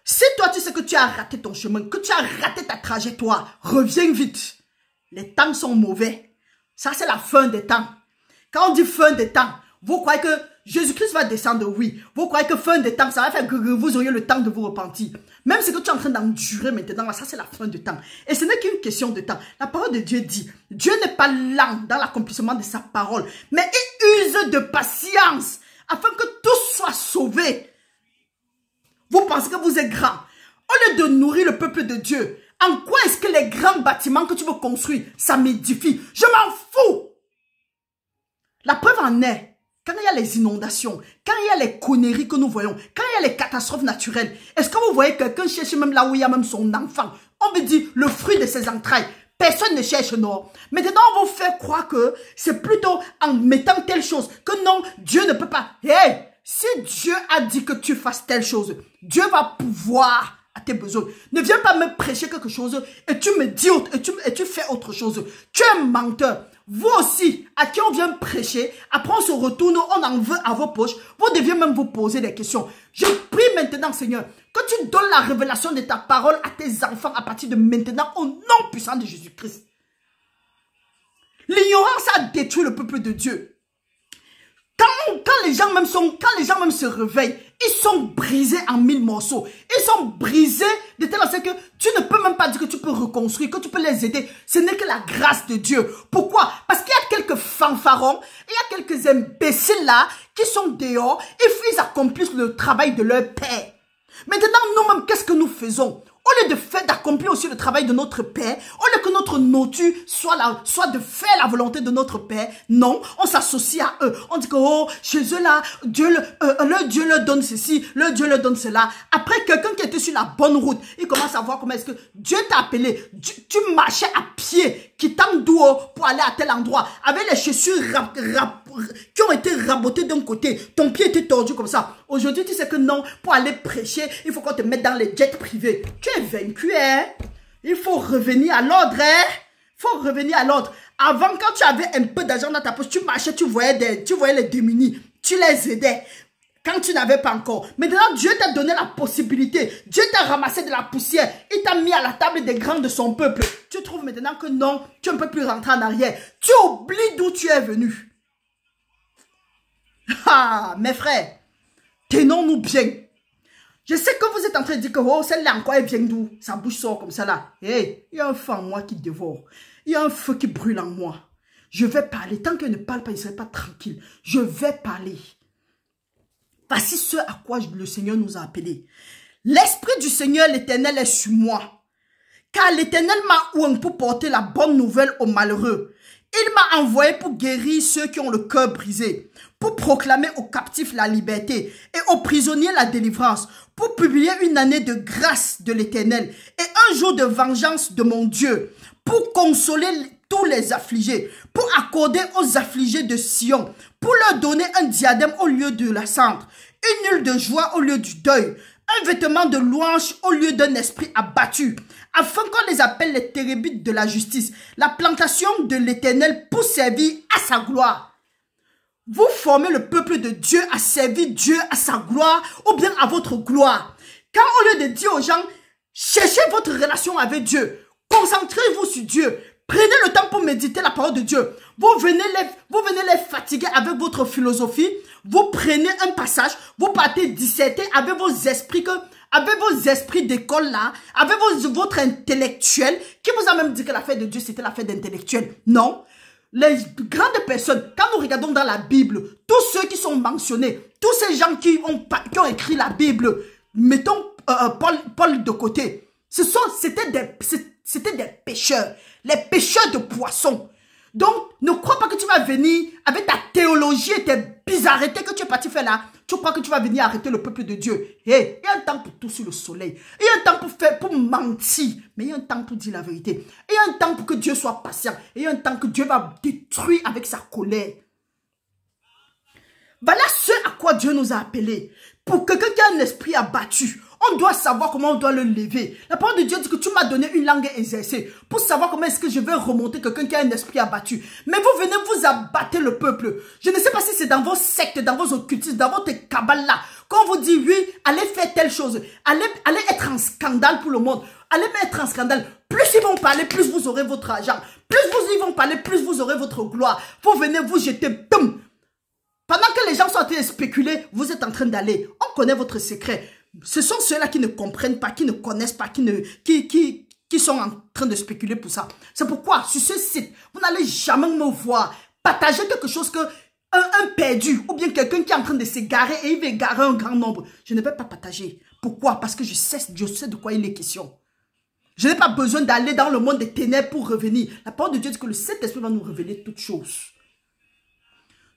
Si toi tu sais que tu as raté ton chemin, que tu as raté ta trajectoire, reviens vite. Les temps sont mauvais. Ça c'est la fin des temps. Quand on dit fin des temps, vous croyez que Jésus-Christ va descendre? Oui. Vous croyez que fin des temps, ça va faire que vous auriez le temps de vous repentir. Même ce que tu es en train d'endurer maintenant, ça c'est la fin du temps. Et ce n'est qu'une question de temps. La parole de Dieu dit, Dieu n'est pas lent dans l'accomplissement de sa parole, mais il use de patience afin que tous soient sauvés. Vous pensez que vous êtes grand. Au lieu de nourrir le peuple de Dieu, en quoi est-ce que les grands bâtiments que tu veux construire, ça m'édifie? Je m'en fous. La preuve en est, quand il y a les inondations, quand il y a les conneries que nous voyons, quand il y a les catastrophes naturelles, est-ce que vous voyez quelqu'un chercher même là où il y a même son enfant? On me dit le fruit de ses entrailles. Personne ne cherche, non. Maintenant, on vous fait croire que c'est plutôt en mettant telle chose que non, Dieu ne peut pas. Hey, si Dieu a dit que tu fasses telle chose, Dieu va pouvoir à tes besoins. Ne viens pas me prêcher quelque chose et tu me dis et tu fais autre chose. Tu es un menteur. Vous aussi, à qui on vient prêcher, après on se retourne, on en veut à vos poches, vous deviez même vous poser des questions. Je prie maintenant, Seigneur, que tu donnes la révélation de ta parole à tes enfants à partir de maintenant, au nom puissant de Jésus-Christ. L'ignorance a détruit le peuple de Dieu. Quand les gens même se réveillent, ils sont brisés en 1000 morceaux. Ils sont brisés de telle sorte que tu ne peux même pas dire que tu peux reconstruire, que tu peux les aider. Ce n'est que la grâce de Dieu. Pourquoi? Parce qu'il y a quelques fanfarons, il y a quelques imbéciles là qui sont dehors et ils accomplissent le travail de leur père. Maintenant, nous-mêmes, qu'est-ce que nous faisons? Au lieu d'accomplir aussi le travail de notre Père, au lieu que notre nourriture soit de faire la volonté de notre Père, non, on s'associe à eux. On dit que, oh, chez eux là, leur Dieu leur donne ceci, leur Dieu leur donne cela. Après, quelqu'un qui était sur la bonne route, il commence à voir comment est-ce que Dieu t'a appelé. Tu marchais à pied, quittant d'où pour aller à tel endroit, avec les chaussures qui ont été rabotées d'un côté. Ton pied était tordu comme ça. Aujourd'hui, tu sais que non, pour aller prêcher, il faut qu'on te mette dans les jets privés. Tu es vaincu, hein? Il faut revenir à l'ordre, hein? Il faut revenir à l'ordre. Avant, quand tu avais un peu d'argent dans ta poche, tu marchais, tu voyais les démunis. Tu les aidais. Quand tu n'avais pas encore. Maintenant, Dieu t'a donné la possibilité. Dieu t'a ramassé de la poussière. Il t'a mis à la table des grands de son peuple. Tu trouves maintenant que non, tu ne peux plus rentrer en arrière. Tu oublies d'où tu es venu. Ah, mes frères, tenons-nous bien. Je sais que vous êtes en train de dire que oh, celle-là encore, elle vient d'où? Sa bouche sort comme ça là. Hey, il y a un feu en moi qui dévore. Il y a un feu qui brûle en moi. Je vais parler. Tant qu'elle ne parle pas, il ne serait pas tranquille. Je vais parler. Voici ce à quoi le Seigneur nous a appelés. L'Esprit du Seigneur, l'Éternel, est sur moi. Car l'Éternel m'a oint pour porter la bonne nouvelle aux malheureux. Il m'a envoyé pour guérir ceux qui ont le cœur brisé, pour proclamer aux captifs la liberté et aux prisonniers la délivrance, pour publier une année de grâce de l'Éternel et un jour de vengeance de mon Dieu, pour consoler tous les affligés, pour accorder aux affligés de Sion, pour leur donner un diadème au lieu de la cendre, une huile de joie au lieu du deuil, un vêtement de louange au lieu d'un esprit abattu, afin qu'on les appelle les térébites de la justice, la plantation de l'Éternel pour servir à sa gloire. Vous formez le peuple de Dieu à servir Dieu à sa gloire ou bien à votre gloire. Quand au lieu de dire aux gens, cherchez votre relation avec Dieu, concentrez-vous sur Dieu, Prenez le temps pour méditer la parole de Dieu. Vous venez les fatiguer avec votre philosophie. Vous prenez un passage, vous partez disserter avec vos esprits d'école là, avec votre intellectuel, qui vous a même dit que la fête de Dieu c'était la fête d'intellectuel. Non. Les grandes personnes, quand nous regardons dans la Bible, tous ceux qui sont mentionnés, tous ces gens qui ont écrit la Bible, mettons Paul de côté, c'était des pêcheurs, les pêcheurs de poissons. Donc, ne crois pas que tu vas venir avec ta théologie et tes bizarretés que tu es parti faire là. Tu crois que tu vas venir arrêter le peuple de Dieu. Hey, il y a un temps pour tout sur le soleil. Il y a un temps pour mentir. Mais il y a un temps pour dire la vérité. Il y a un temps pour que Dieu soit patient. Et il y a un temps que Dieu va détruire avec sa colère. Voilà ce à quoi Dieu nous a appelés. Pour quelqu'un qui a un esprit abattu, on doit savoir comment on doit le lever. La parole de Dieu dit que tu m'as donné une langue exercée pour savoir comment est-ce que je vais remonter quelqu'un qui a un esprit abattu. Mais vous venez vous abattre le peuple. Je ne sais pas si c'est dans vos sectes, dans vos occultistes, dans votre cabale là. Quand on vous dit oui, allez faire telle chose, allez être en scandale pour le monde, allez mettre en scandale. Plus ils vont parler, plus vous aurez votre argent. Plus ils vont parler, plus vous aurez votre gloire. Vous venez vous jeter, boum. Pendant que les gens sont en train de spéculer, vous êtes en train d'aller. On connaît votre secret. Ce sont ceux-là qui ne comprennent pas, qui ne connaissent pas, qui sont en train de spéculer pour ça. C'est pourquoi, sur ce site, vous n'allez jamais me voir partager quelque chose que un perdu ou bien quelqu'un qui est en train de s'égarer et il va égarer un grand nombre. Je ne vais pas partager. Pourquoi? Parce que je sais de quoi il est question. Je n'ai pas besoin d'aller dans le monde des ténèbres pour revenir. La parole de Dieu dit que le Saint-Esprit va nous révéler toutes choses.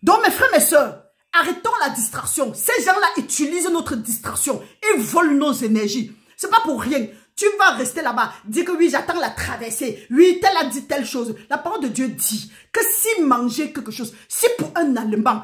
Donc, mes frères, mes sœurs, arrêtons la distraction. Ces gens-là utilisent notre distraction. Ils volent nos énergies. C'est pas pour rien. Tu vas rester là-bas, dire que oui, j'attends la traversée. Oui, tel a dit telle chose. La parole de Dieu dit que si manger quelque chose, si pour un aliment,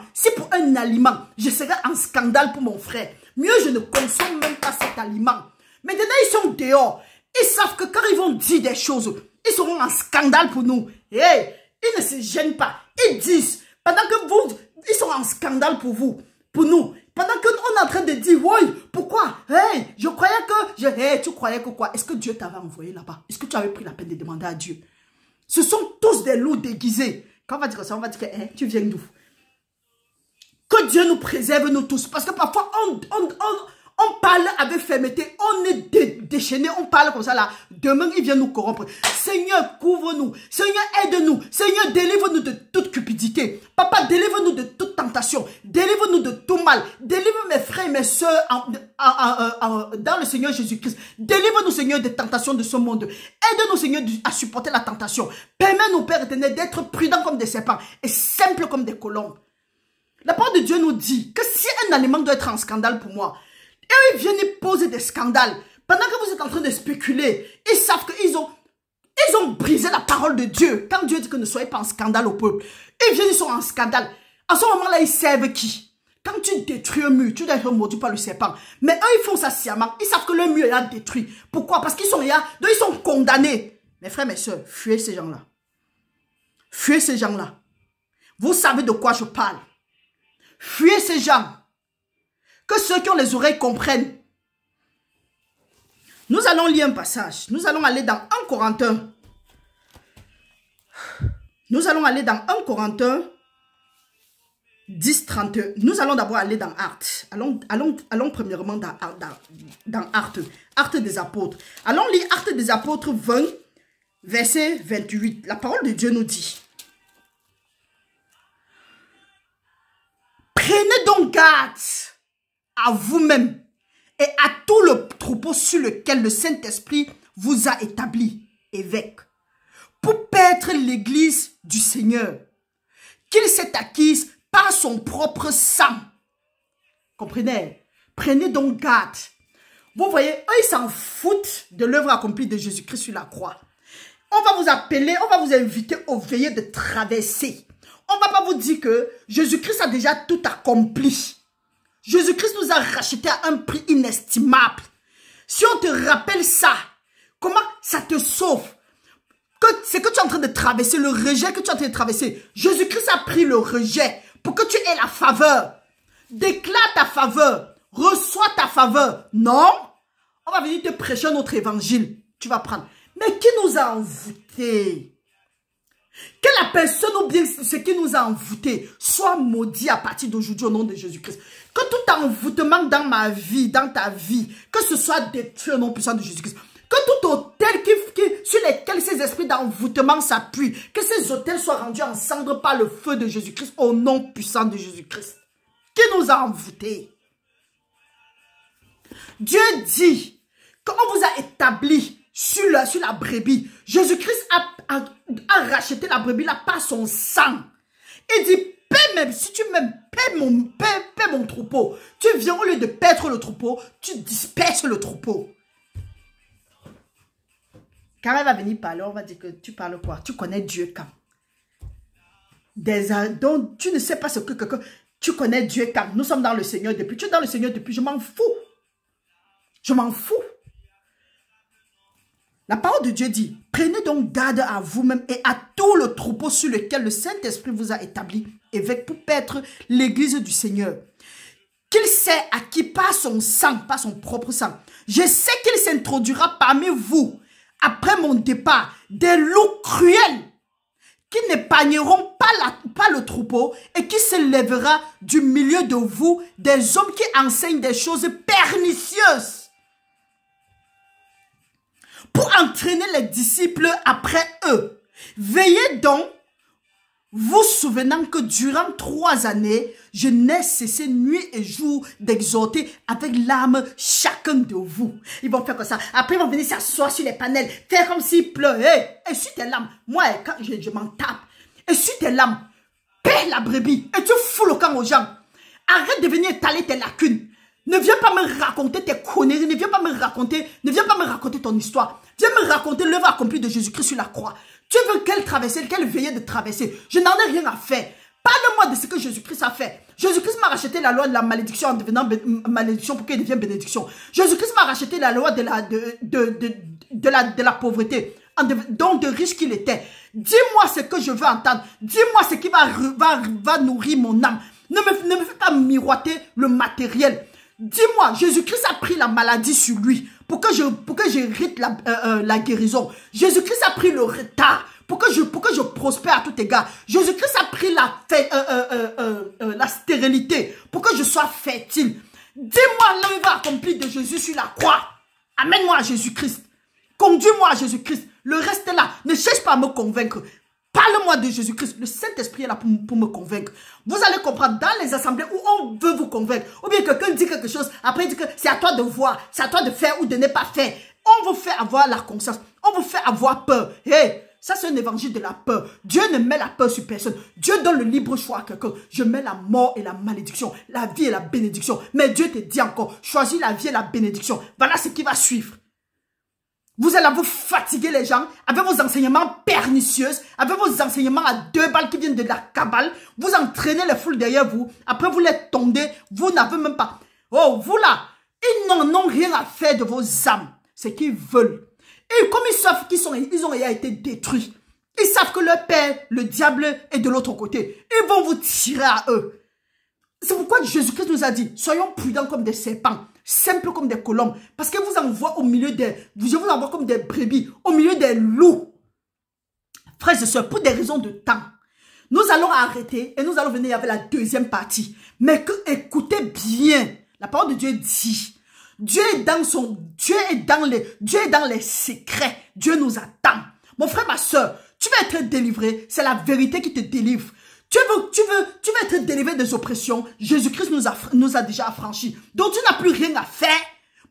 je serai en scandale pour mon frère. Mieux, je ne consomme même pas cet aliment. Mais maintenant, ils sont dehors. Ils savent que quand ils vont dire des choses, ils seront en scandale pour nous. Hey, ils ne se gênent pas. Ils disent... Pendant que ils sont en scandale pour vous, pour nous. Pendant qu'on est en train de dire, oui, pourquoi? Hey, je croyais que... Hey, tu croyais que quoi? Est-ce que Dieu t'avait envoyé là-bas? Est-ce que tu avais pris la peine de demander à Dieu? Ce sont tous des loups déguisés. Quand on va dire ça, on va dire que hey, tu viens d'où? Que Dieu nous préserve, nous tous. Parce que parfois, on parle avec fermeté, on est déchaîné, on parle comme ça là. Demain, il vient nous corrompre. Seigneur, couvre-nous. Seigneur, aide-nous. Seigneur, délivre-nous de toute cupidité. Papa, délivre-nous de toute tentation. Délivre-nous de tout mal. Délivre mes frères et mes soeurs dans le Seigneur Jésus-Christ. Délivre-nous, Seigneur, des tentations de ce monde. Aide-nous, Seigneur, à supporter la tentation. Permets-nous, Père éternel, d'être prudents comme des serpents et simples comme des colombes. La parole de Dieu nous dit que si un aliment doit être en scandale pour moi, et ils viennent y poser des scandales. Pendant que vous êtes en train de spéculer, ils savent qu'ils ont brisé la parole de Dieu. Quand Dieu dit que ne soyez pas en scandale au peuple, ils viennent, ils sont en scandale. À ce moment-là, ils servent qui? Quand tu détruis un mur, tu dois être mordu par le serpent. Mais eux, ils font ça sciemment. Ils savent que le mur est détruit. Pourquoi? Parce qu'ils sont là, donc ils sont condamnés. Mes frères, mes soeurs, fuyez ces gens-là. Fuyez ces gens-là. Vous savez de quoi je parle. Fuyez ces gens. Que ceux qui ont les oreilles comprennent. Nous allons lire un passage. Nous allons aller dans 1 Corinthiens. Nous allons aller dans 1 Corinthiens 10, 31. Nous allons d'abord aller dans Actes. Allons premièrement dans Actes. Actes des apôtres. Allons lire Actes des apôtres 20, verset 28. La parole de Dieu nous dit. Prenez donc garde à vous-même et à tout le troupeau sur lequel le Saint-Esprit vous a établi évêque, pour paître l'église du Seigneur, qu'il s'est acquise par son propre sang. Comprenez? Prenez donc garde. Vous voyez, eux, ils s'en foutent de l'œuvre accomplie de Jésus-Christ sur la croix. On va vous appeler, on va vous inviter aux veillées de traversée. On ne va pas vous dire que Jésus-Christ a déjà tout accompli. Jésus-Christ nous a racheté à un prix inestimable. Si on te rappelle ça, comment ça te sauve? C'est que tu es en train de traverser, le rejet que tu es en train de traverser. Jésus-Christ a pris le rejet pour que tu aies la faveur. Déclare ta faveur. Reçois ta faveur. Non, on va venir te prêcher notre évangile. Tu vas prendre. Mais qui nous a envoûtés? Que la personne ou bien ce qui nous a envoûtés soit maudit à partir d'aujourd'hui au nom de Jésus-Christ. Que tout envoûtement dans ma vie, dans ta vie, que ce soit détruit au nom puissant de Jésus-Christ. Que tout hôtel sur lesquels ces esprits d'envoûtement s'appuient, que ces hôtels soient rendus en cendres par le feu de Jésus-Christ au nom puissant de Jésus-Christ. Qui nous a envoûtés? Dieu dit qu'on vous a établi sur la brebis. Jésus-Christ a racheté la brebis là par son sang. Il dit, paie même, si tu m'aimes, paie mon troupeau. Tu viens au lieu de paître le troupeau, tu disperses le troupeau. Quand elle va venir parler, on va dire que tu parles quoi? Tu connais Dieu quand? Donc tu ne sais pas ce que quelqu'un... Tu connais Dieu quand? Nous sommes dans le Seigneur depuis. Tu es dans le Seigneur depuis, je m'en fous. Je m'en fous. La parole de Dieu dit, prenez donc garde à vous-même et à tout le troupeau sur lequel le Saint-Esprit vous a établi, évêque pour paître l'église du Seigneur. Qu'il sait à qui par son sang, par son propre sang. Je sais qu'il s'introduira parmi vous, après mon départ, des loups cruels qui n'épargneront pas le troupeau et qui se lèvera du milieu de vous des hommes qui enseignent des choses pernicieuses pour entraîner les disciples après eux. Veillez donc, vous souvenant que durant 3 années, je n'ai cessé nuit et jour d'exhorter avec larmes chacun de vous. Ils vont faire comme ça. Après, ils vont venir s'asseoir sur les panels, faire comme s'ils pleurent. Hey, essuie tes larmes. Moi, quand je m'en tape, essuie tes larmes. Paie la brebis et tu fous le camp aux gens. Arrête de venir étaler tes lacunes. Ne viens pas me raconter tes conneries. Ne viens pas me raconter ton histoire. Viens me raconter l'œuvre accomplie de Jésus-Christ sur la croix. Tu veux qu'elle traverse, qu'elle veille de traverser. Je n'en ai rien à faire. Parle-moi de ce que Jésus-Christ a fait. Jésus-Christ m'a racheté la loi de la malédiction en devenant malédiction pour qu'elle devienne bénédiction. Jésus-Christ m'a racheté la loi de la pauvreté, donc de riche qu'il était. Dis-moi ce que je veux entendre. Dis-moi ce qui va nourrir mon âme. Ne me fais pas miroiter le matériel. Dis-moi, Jésus-Christ a pris la maladie sur lui pour que j'hérite la guérison. Jésus-Christ a pris le retard pour que je prospère à tout égard. Jésus-Christ a pris la stérilité pour que je sois fertile. Dis-moi l'œuvre accomplie de Jésus sur la croix. Amène-moi à Jésus-Christ. Conduis-moi à Jésus-Christ. Le reste est là. Ne cherche pas à me convaincre. Parle-moi de Jésus-Christ. Le Saint-Esprit est là pour me convaincre. Vous allez comprendre dans les assemblées où on veut vous convaincre. Ou bien quelqu'un dit quelque chose. Après il dit que c'est à toi de voir. C'est à toi de faire ou de ne pas faire. On vous fait avoir la conscience. On vous fait avoir peur. Hey, ça c'est un évangile de la peur. Dieu ne met la peur sur personne. Dieu donne le libre choix à quelqu'un. Je mets la mort et la malédiction. La vie et la bénédiction. Mais Dieu te dit encore, choisis la vie et la bénédiction. Voilà ce qui va suivre. Vous allez vous fatiguer les gens avec vos enseignements pernicieux, avec vos enseignements à 2 balles qui viennent de la cabale. Vous entraînez les foules derrière vous. Après, vous les tondez. Vous n'avez même pas... Oh, vous là, ils n'en ont rien à faire de vos âmes. C'est qu'ils veulent. Et comme ils savent qu'ils ont été détruits, ils savent que leur père, le diable, est de l'autre côté. Ils vont vous tirer à eux. C'est pourquoi Jésus-Christ nous a dit, soyons prudents comme des serpents, simples comme des colombes, parce qu'il vous envoie au milieu je vous envoie comme des brebis, au milieu des loups. Frères et sœurs, pour des raisons de temps, nous allons arrêter et nous allons venir avec la deuxième partie. Mais écoutez bien, la parole de Dieu dit, Dieu est dans les secrets, Dieu nous attend. Mon frère, ma soeur, tu vas être délivré, c'est la vérité qui te délivre. Tu veux être délivré des oppressions. Jésus-Christ nous a déjà affranchis. Donc tu n'as plus rien à faire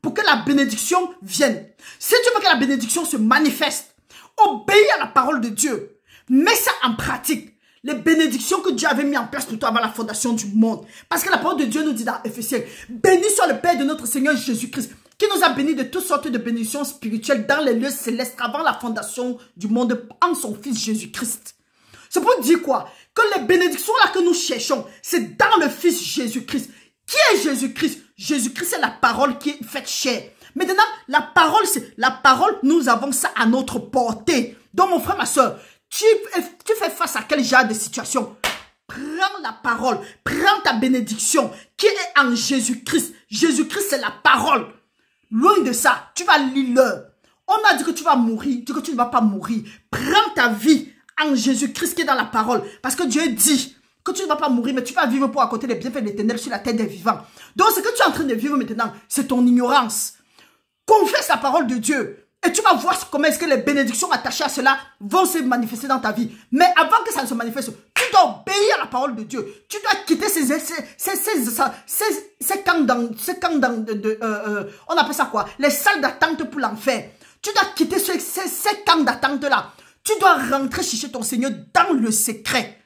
pour que la bénédiction vienne. Si tu veux que la bénédiction se manifeste, obéis à la parole de Dieu. Mets ça en pratique. Les bénédictions que Dieu avait mis en place pour toi avant la fondation du monde. Parce que la parole de Dieu nous dit dans Éphésiens, béni soit le Père de notre Seigneur Jésus-Christ, qui nous a bénis de toutes sortes de bénédictions spirituelles dans les lieux célestes avant la fondation du monde en son Fils Jésus-Christ. C'est pour dire quoi? Que les bénédictions là que nous cherchons, c'est dans le Fils Jésus-Christ. Qui est Jésus-Christ? Jésus-Christ, c'est la parole qui est faite chair. Maintenant, la parole, nous avons ça à notre portée. Donc, mon frère, ma soeur, tu fais face à quel genre de situation? Prends la parole, prends ta bénédiction qui est en Jésus-Christ. Jésus-Christ, c'est la parole. Loin de ça, tu vas lire l'heure. On a dit que tu vas mourir, dit que tu ne vas pas mourir. Prends ta vie en Jésus-Christ qui est dans la parole. Parce que Dieu dit que tu ne vas pas mourir, mais tu vas vivre pour accomplir les bienfaits de l'Éternel sur la terre des vivants. Donc ce que tu es en train de vivre maintenant, c'est ton ignorance. Confesse la parole de Dieu. Et tu vas voir comment est-ce que les bénédictions attachées à cela vont se manifester dans ta vie. Mais avant que ça ne se manifeste, tu dois obéir à la parole de Dieu. Tu dois quitter ces camps on appelle ça quoi? Les salles d'attente pour l'enfer. Tu dois quitter ces camps d'attente-là. Tu dois rentrer chercher ton Seigneur dans le secret.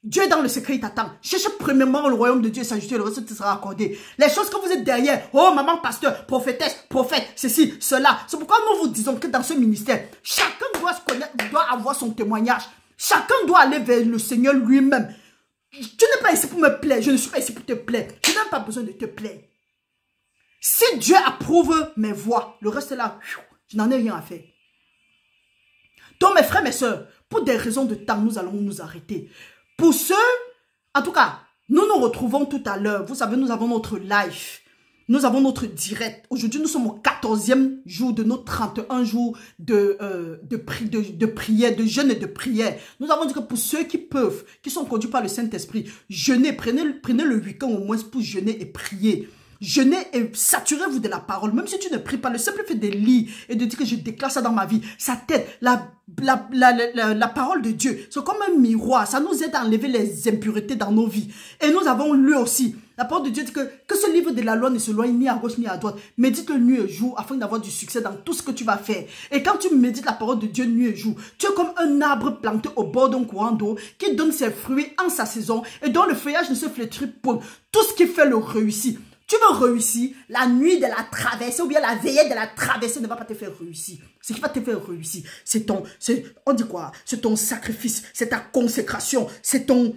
Dieu est dans le secret, il t'attend. Cherche premièrement le royaume de Dieu et sa justice, le reste te sera accordé. Les choses que vous êtes derrière, oh maman, pasteur, prophétesse, prophète, ceci, cela. C'est pourquoi nous vous disons que dans ce ministère, chacun doit se connaître, doit avoir son témoignage. Chacun doit aller vers le Seigneur lui-même. Tu n'es pas ici pour me plaire, je ne suis pas ici pour te plaire. Je n'ai pas besoin de te plaire. Si Dieu approuve mes voix, le reste là, je n'en ai rien à faire. Donc mes frères, mes soeurs, pour des raisons de temps, nous allons nous arrêter. Pour ceux, en tout cas, nous nous retrouvons tout à l'heure. Vous savez, nous avons notre live. Nous avons notre direct. Aujourd'hui, nous sommes au 14e jour de nos 31 jours de prière, de jeûne et de prière. Nous avons dit que pour ceux qui peuvent, qui sont conduits par le Saint-Esprit, jeûnez, prenez le week-end au moins pour jeûner et prier. Jeûnez et saturez-vous de la parole. Même si tu ne pries pas, le simple fait de lire et de dire que je déclare ça dans ma vie, ça t'aide. La parole de Dieu, c'est comme un miroir. Ça nous aide à enlever les impuretés dans nos vies. Et nous avons lu aussi, la parole de Dieu dit que ce livre de la loi ne se loigne ni à gauche ni à droite. Médite nuit et jour afin d'avoir du succès dans tout ce que tu vas faire. Et quand tu médites la parole de Dieu nuit et jour, tu es comme un arbre planté au bord d'un courant d'eau qui donne ses fruits en sa saison et dont le feuillage ne se flétrit point. Tout ce qui fait le réussir. Tu veux réussir, la nuit de la traversée ou bien la veillée de la traversée ne va pas te faire réussir. Ce qui va te faire réussir, c'est ton sacrifice, c'est ta consécration, c'est ton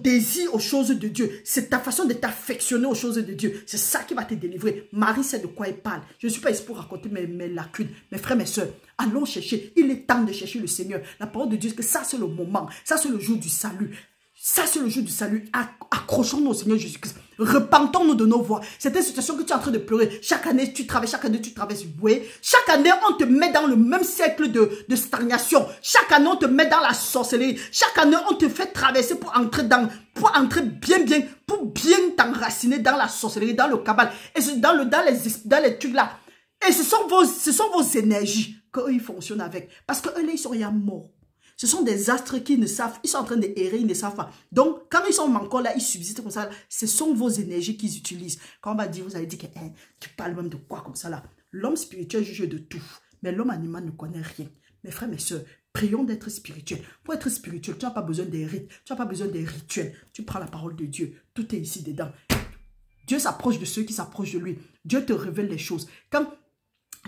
désir aux choses de Dieu, c'est ta façon de t'affectionner aux choses de Dieu. C'est ça qui va te délivrer. Marie sait de quoi elle parle. Je ne suis pas ici pour raconter mes lacunes, mes frères, mes soeurs. Allons chercher. Il est temps de chercher le Seigneur. La parole de Dieu, c'est que ça c'est le moment, ça c'est le jour du salut. Ça, c'est le jour du salut. Accrochons-nous au Seigneur Jésus-Christ. Repentons-nous de nos voies. C'est une situation que tu es en train de pleurer. Chaque année, tu traverses. Oui. Chaque année, on te met dans le même cercle de stagnation. Chaque année, on te met dans la sorcellerie. Chaque année, on te fait traverser pour entrer pour bien t'enraciner dans la sorcellerie, dans le cabal. Et dans les trucs là. Et ce sont vos énergies qu'eux, ils fonctionnent avec. Parce qu'eux, là, ils sont rien morts. Ce sont des astres qui ne savent, ils sont en train d'errer, ils ne savent pas. Donc, quand ils sont encore là, ils subsistent comme ça, ce sont vos énergies qu'ils utilisent. Quand on va dire, vous allez dire que tu parles même de quoi comme ça là. L'homme spirituel juge de tout, mais l'homme animal ne connaît rien. Mes frères, mes soeurs, prions d'être spirituels. Pour être spirituel, tu n'as pas besoin des rites, tu n'as pas besoin des rituels. Tu prends la parole de Dieu, tout est ici dedans. Dieu s'approche de ceux qui s'approchent de lui. Dieu te révèle les choses. Quand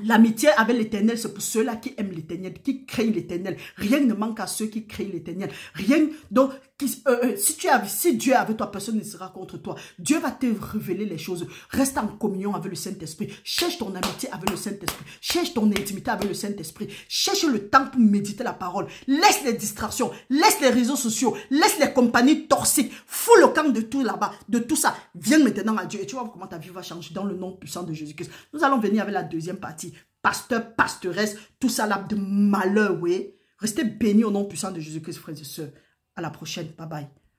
l'amitié avec l'Éternel, c'est pour ceux-là qui aiment l'Éternel, qui craignent l'Éternel. Rien ne manque à ceux qui craignent l'Éternel. Rien. Donc, si Dieu est avec toi, personne ne sera contre toi. Dieu va te révéler les choses. Reste en communion avec le Saint-Esprit. Cherche ton amitié avec le Saint-Esprit. Cherche ton intimité avec le Saint-Esprit. Cherche le temps pour méditer la parole. Laisse les distractions. Laisse les réseaux sociaux. Laisse les compagnies toxiques. Fous le camp de tout là-bas. De tout ça. Viens maintenant à Dieu et tu vas voir comment ta vie va changer dans le nom puissant de Jésus-Christ. Nous allons venir avec la deuxième partie. Pasteur, pasteresse, tout ça là de malheur, oui. Restez bénis au nom puissant de Jésus-Christ, frères et sœurs. À la prochaine. Bye bye.